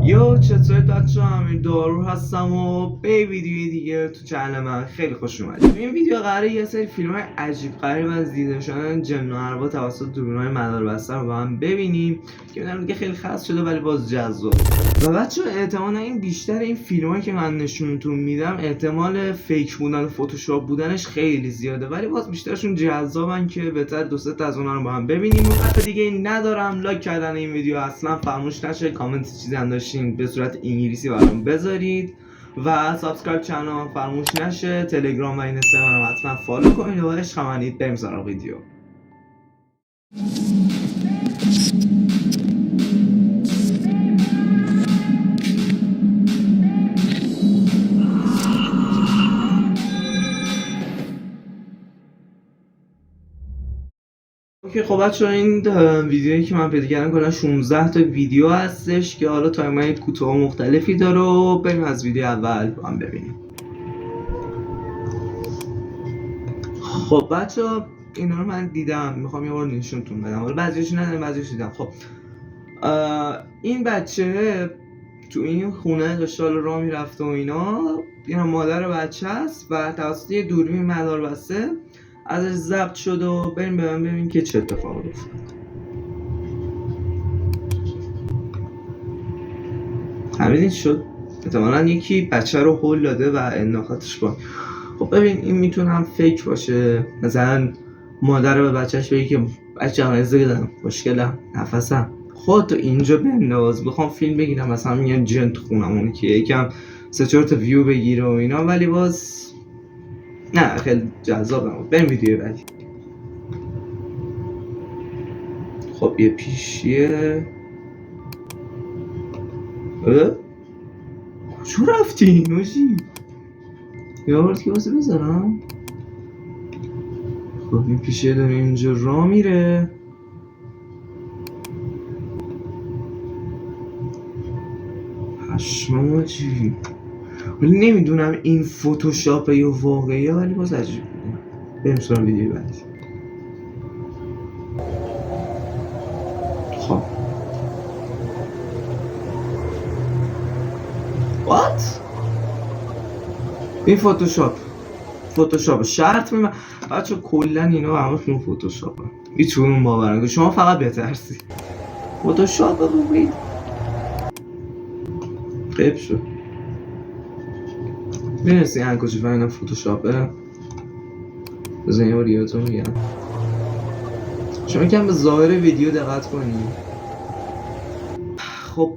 یو چطورید بچه ها؟ امیر دارو هستم و به ویدیوی دیگه تو چنل من خیلی خوش اومدید. تو این ویدیو قراره یه سری فیلم های عجیب غریب از دیده شدن جن و ارواح توسط دوربین‌های مداربسته رو با هم ببینیم که میدونم دیگه خیلی خاص شده ولی باز جذاب. و بچه ها احتمالا این بیشتر این فیلم هایی که من نشونتون میدم احتمال فیک بودن فتوشاپ بودنش خیلی زیاده ولی باز بیشترشون جذابن که بهتر دو سه تا از اونها رو با هم ببینیم. و حرف دیگه این ندارم، لایک کردن این ویدیو اصلا فراموش نشه، کامنت چیزی هم داشتین به صورت انگلیسی برام بذارید و سابسکرایب چنل هم فراموش نشه. تلگرام و اینستاگرام هم حتما فالو کنید و عشق منید. بریم سراغ ویدیو. اوکی خب بچه‌ها این ویدیویی که من پیدا کردم کلا 16 تا ویدیو هستش که حالا تایم‌های کوتاه مختلفی داره و بریم از ویدیو اول با هم ببینیم. خب بچه‌ها اینا رو من دیدم، میخوام یه بار نشونتون بدم. حالا بعضیش ندارم بعضیش دیدم. خب این بچه تو این خونه داشته راه میرفته و اینا مادر بچه است و توسط یه دوربین مداربسته ازش ضبط شد و بریم ببینیم که چه اتفاقی افتاد. همین شد احتمالاً یکی بچه رو هول داده و انداختش با. خب ببین این میتونه هم فیک باشه، مثلا مادر به بچهش بگه که بچه هم ازده دارم مشکلم نفسم خودتو اینجا بنداز، بخوام فیلم بگیرم مثلا میگم جن تو خونمون که یکم 3-4 تا ویو بگیره و اینا، ولی باز نه خیلی جذاب نبود. بریم ویدیو بعدی. خب یه پیشیه کجا رفتی نوشی؟ یه آورد که واسه بذارم. خب این پیشیه داره اینجا راه میره. پشمام چی؟ ولی نمیدونم این فتوشاپه یا واقعیه ولی باز عجیب بودم. بریم سراغ ویدیو بعدی. خب What؟ این فتوشاپ شرط میمن بچه کلن اینا همشون فتوشاپه، هیچ کنون باورنگه، شما فقط بترسی فتوشاپه. ببین قیب شد میرسی هنکوچی فهمیدم فتوشاپه. بزن یه بار یادتون میگم شما کم به ظاهر ویدیو دقت کنید. خب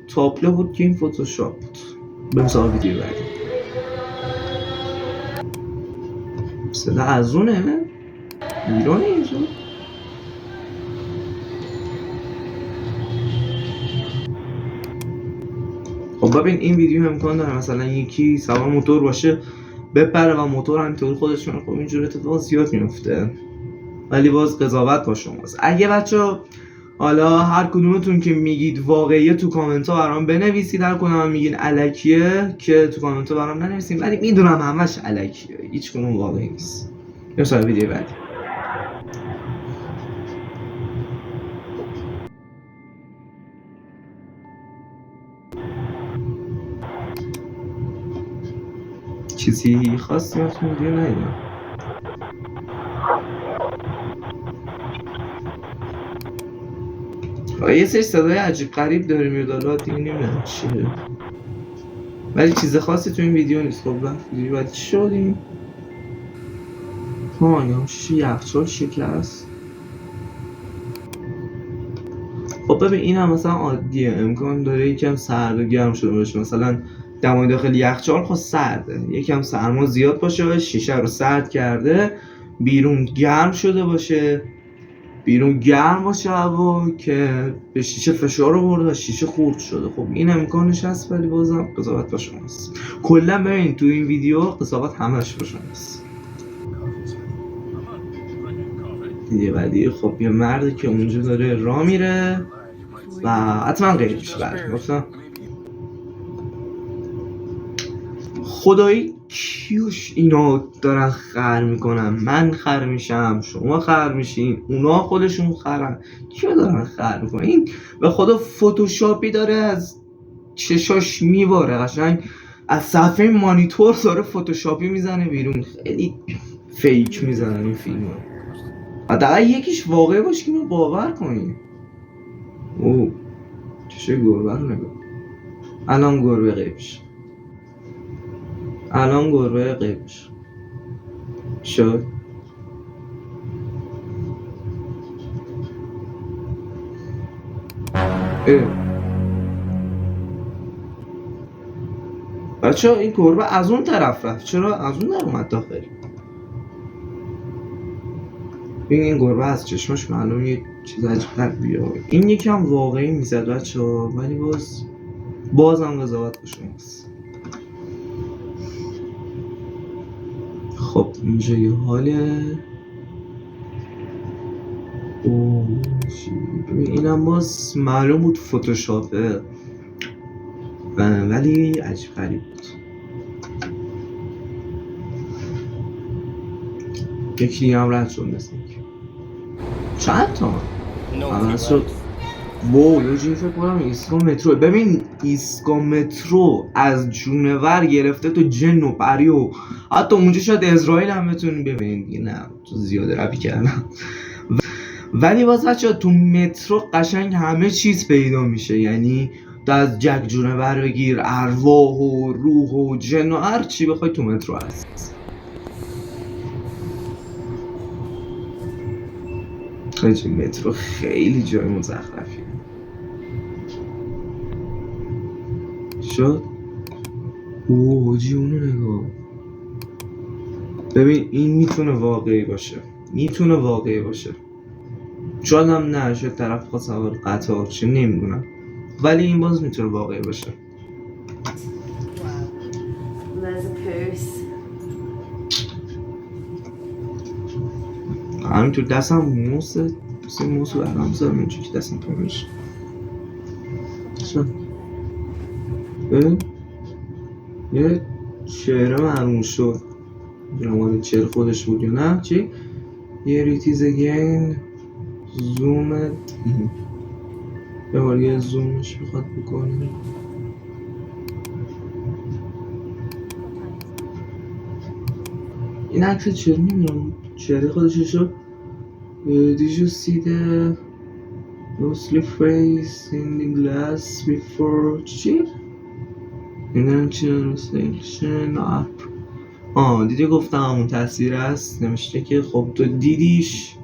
تابلو بود که این فتوشاپ بود. بریم سراغ ویدیو بعدی. صدا از اونه ایرانه اینجا. خب ببین این ویدیو امکان داره مثلا یکی سوار موتور باشه بپره و موتور همینطوری خودش کنه. خب اینجور اتفاق زیاد میفته ولی باز قضاوت با شماست. اگه بچه حالا هر کدومتون که میگید واقعیه تو کامنت ها برام بنویسید، هر کدوم میگین الکیه که تو کامنت ها برام ننویسید، ولی میدونم همش الکیه، هیچ کدوم واقعی نیست. بریم سراغ ویدیو بعدی. چیزی خاصی من تو ویدیو ندیدم. یه سری صدای عجیب غریب داره میاد حالا دیگه نمیدونم چیه ولی چیز خاصی تو این ویدیو نیست. خب ویدیو بعد چی شدیم؟ یا شیشه یخچال شکست. خب ببین این هم مثلا عادیه، امکان داره یکم سرد و گرم شده باشه، مثلا دمای داخل یخچال خب سرده، یکم سرما زیاد باشه شیشه رو سرد کرده، بیرون گرم شده باشه، بیرون گرم باشه هوا که به شیشه فشار آورده و شیشه خورد شده. خب این امکانش هست ولی بازم قضاوت با شماست. کلا ببین تو این ویدیو قضاوت همش با شماست. دیگه بعدی خب یه مردی که اونجا داره راه میره و حتما غیب میشه. بعد گفتم خدایی کیوش اینا دارن خر میکنن، من خر میشم، شما خر میشین، اونا خودشون خرن، کیو دارن خر میکنن؟ این به خدا فتوشاپی داره از چشاش میباره قشنگ از صفحه مانیتور داره فتوشاپی میزنه بیرون. خیلی فیک میزنن این فیلمو. حداقل یکیش واقعی باشه که ما باور کنیم. او چشه گربه رو نگاه. الان گربه قیبش. الان گربه قیبش شد. بچه این گربه از اون طرف رفت، چرا از اون در اومد داخل؟ این گربه از چشمش معلوم یه چیز عجیب بیاد. این یکم واقعی میزد بچه ها، ولی بازم قضاوت به شماست. خب اینجا یه حاله. اینم باز معلوم بود فتوشاپه، ولی عجیب غریب بود. یکی دیگه هم رد شد مثل اینکه. چند تا؟ همه شد. یه جایی فکر کنم ایستگاه مترو. ببین ایستگاه مترو از جونور گرفته تو جن و پری و حتی اونجا شاید اسرائیل هم بتونی ببینید. نه تو زیاده روی کردم. ولی باز بچه تو مترو قشنگ همه چیز پیدا میشه. یعنی تو از جک جونور بگیر، ارواح و روح و جن و هر چی بخوای تو مترو هست. خیلی مترو خیلی جای مزخرفیه. شد؟ حاجی اونو نگاه. ببین این میتونه واقعی باشه. شاید هم نه، شاید طرف خواست سوار قطار چه نمیدونم، ولی این باز میتونه واقعی باشه. همینطور دستم موسه برام زدم اینجا که دستم پر میشه. یه شعره معلوم شد. نمیدونم شعر خودش بود یا نه. چی؟ Here it is again. زومت یه بار یه زومش بخواد بکنه. این عکس چرا نمیدونم شعر خودش شد. Did you see the ghostly face in the glass before? چی؟ این چه reflection up. دیدی گفتم همون تصویر است. نمیشه که خب تو دیدیش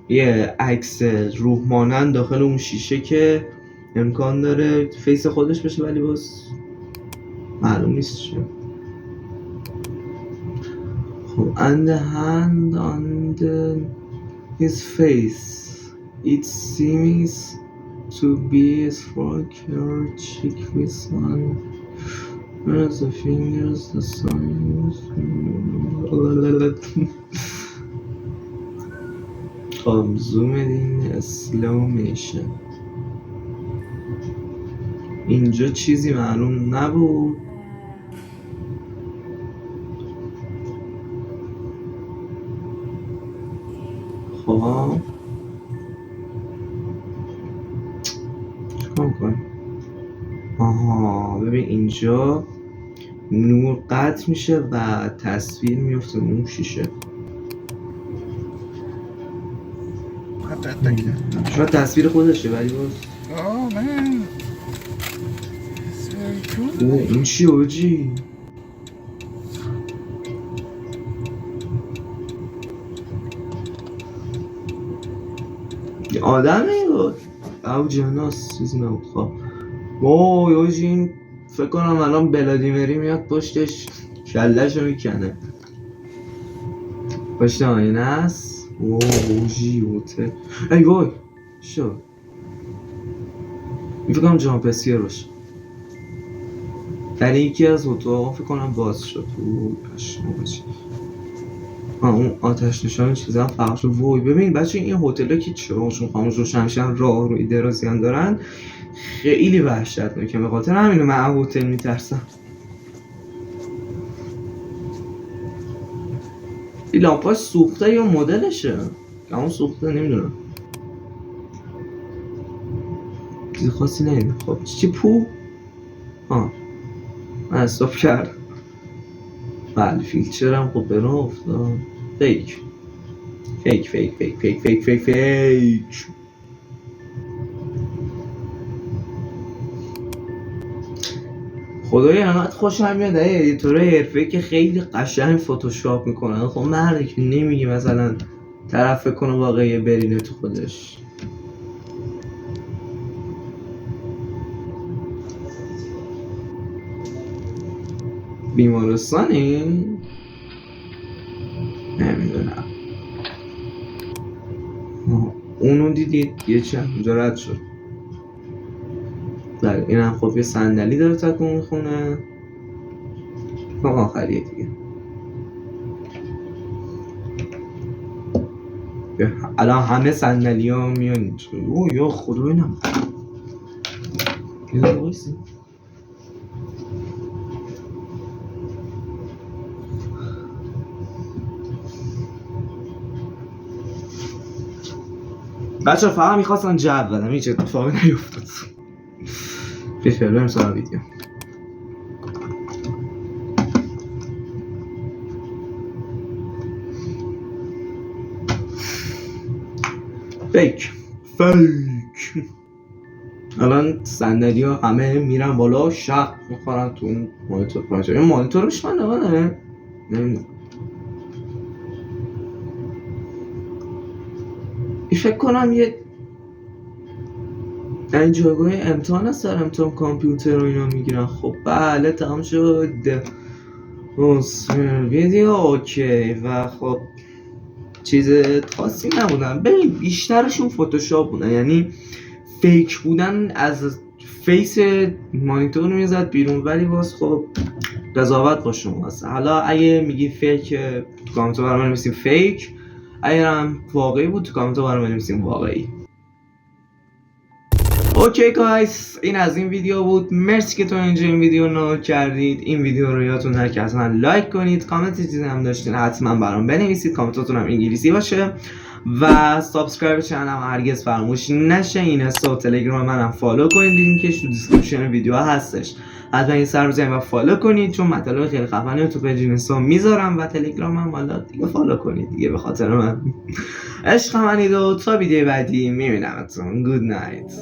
یه عکس روح مانند داخل اون شیشه که امکان داره فیس خودش بشه، ولی باز معلوم نیست چه. خب and the hand on his face it seems to be a stronger cheek with one as the fingers the signs. خب زوم این اسلو میشه. اینجا چیزی معلوم نبود. خب چیکار کنیم؟ ببین اینجا نور قطع میشه و تصویر میفته اون شیشه. شاید تصویر خودشه ولی باز این چی اوجی؟ یه آدم نگاه او جناس چیزی نبود. خب اوجی این فکر کنم الان بلادیمری میاد پشتش کله‌شو میکنه. پشت آینه است. اوجی اوته ای وای شو این فکر کنم جامپسیر باشه. در یکی از اتاقا فکر کنم باز شد. اون آتش نشان چیزا فرق شد. وای ببین بچه این هتل‌ها که چراغشون خاموش روشن میشن راه روی درازی هم دارن خیلی وحشتناکه. به خاطر همینو من از هتل میترسم. این لامپاش سوخته یا مدلشه؟ اون سوخته نمیدونم. چیز خاصی نمیدونم. خب چی پو؟ من استاپ کردم. بله فیلترم خب برام افتاد. فیک فیک فیک فیک فیک فیک فیک فیک. خدای انقدر خوشم میاد از ادیتورهای حرفه‌ای که خیلی قشنگ فتوشاپ میکنن. خب مردی که نمیگی مثلا طرف فکر کنه واقعی برینه تو خودش. بیمارستانی؟ نمیدونم. اونو دیدید یه چند اونجا رد شد. بله این هم خب یه صندلی داره تکون میخونه. آخریه دیگه. الان همه صندلی ها میان. اوه یا خدا اینم یه داره بایستی. بچه ها فقط میخواستن جو بدم، هیچ اتفاقی نیفتاد. بیشتر بریم سراغ ویدیو. فیک فیک. الان صندلی ها همه میرن بالا شق میخورن تو اون مانیتور پایین. این مانیتورش من نمانه نمیدونم. فکر کنم یه این جایگاه امتحان هست، در امتحان کامپیوتر رو اینا میگیرن. خب بله تمام شد. ویدیو اوکی. و خب چیز خاصی نبودن. ببین بیشترشون فتوشاپ بودن، یعنی فیک بودن، از فیس مانیتور میزد بیرون. ولی باز خب قضاوت با شما هست. حالا اگه میگی فیک تو کامنت برام بنویسیم فیک، اگر هم واقعی بود تو کامنت برام بنویسیم واقعی. اوکی گایز، این از این ویدیو بود. مرسی که تو اینجا این ویدیو رو کردید. این ویدیو رو یادتون نره که حتما لایک کنید. کامنت چیزی هم داشتین حتما برام بنویسید، کامنتاتون هم انگلیسی باشه. و سابسکرایب چنلم هرگز فراموش نشه. این اینستا و تلگرام منم فالو کنید، لینکش تو دیسکریپشن ویدیو هستش. حتما این سر بزنید و فالو کنید، چون مطالب خیلی خفنی تو پیج اینستا میذارم. و تلگرامم حالا دیگه فالو کنید دیگه به خاطر من. عشق منید و تا ویدیو بعدی میبینمتون. گود نایت.